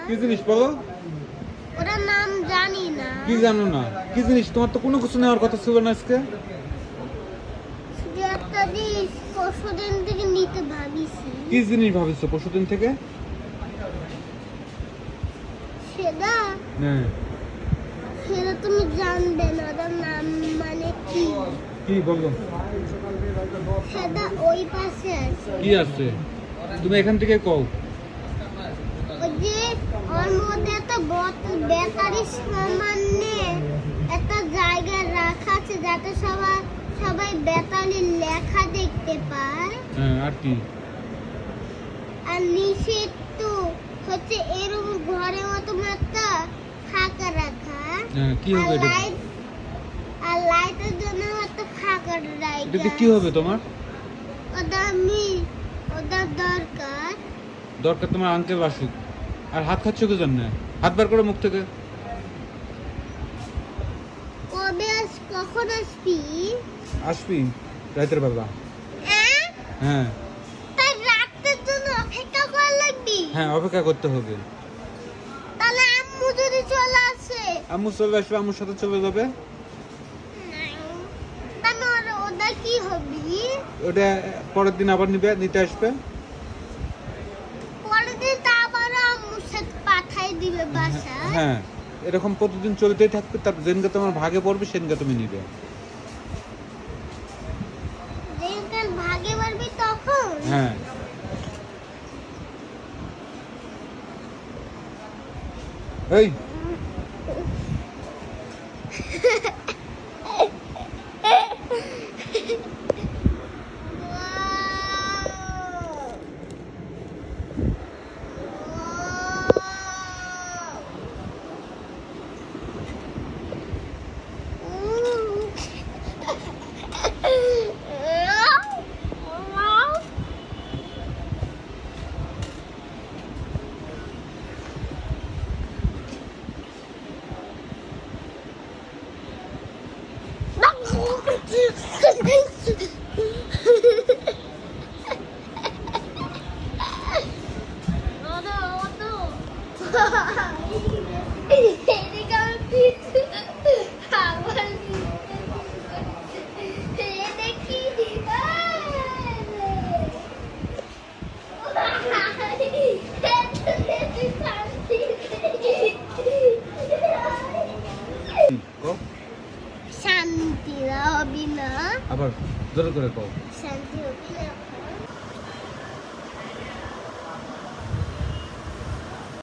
কি জিনিস বলো? ওটার নাম জানি না। কি জানো না? কি জিনিস? তোমার তো কোনো কিছু নেওয়ার কথা ছিল না আজকে। একটা জিনিস পরশুদিন থেকে নিতে ভাবিছি। কি জিনিস ভাবিছো পরশুদিন থেকে? সেটা হ্যাঁ। সেটা তুমি জানবে না, ওটার নাম মানে কি? কি বলো? সেটা ওই পাশে আছে। কি আছে? তুমি এখান থেকে কও। ওই যে ওর মধ্যে একটা ব্যাটারি সামান্য একটা জায়গায় রাখা আছে যাতে সবাই ব্যাটারি লেখা দেখতে পায়। হ্যাঁ, আর কি? আর নিচে তো হচ্ছে এরকম ঘরের মতো একটা ফাঁকা রাখা। হ্যাঁ, কি হবে এটা? আর লাইটের জন্য একটা ফাঁকা এটাতে রাখা। কি হবে তোমার? ওটা দরকার। দরকার তোমার আঙ্কেল আসুক। আর হাত খাচ্ছ কি জন্য? হাত বার করো মুখ থেকে। কখন আসবি? আসবি রাতের বেলা। হ্যাঁ। তাই রাতের জন্য অপেক্ষা করা লাগবে? হ্যাঁ, অপেক্ষা করতে হবে। তাহলে আম্মু যদি চলে আসে? আম্মু চলে আসবে, আম্মুর সাথে চলে যাবে। তাহলে ওটা কি হবে? ওটা পরের দিন আবার নিতে আসবে। পরের দিন তা আবার আম্মুর সাথে পাঠাই দিবে বাসায়। হ্যাঁ, এরকম প্রতিদিন চলতেই থাকবে। তার যেনকে তোমার ভাগে পড়বে সেনকে তুমি নিবে। যেদিন ভাগে পারবি তখন? হ্যাঁ। এই শান্তি হবে না? আবার জোরে করে কও।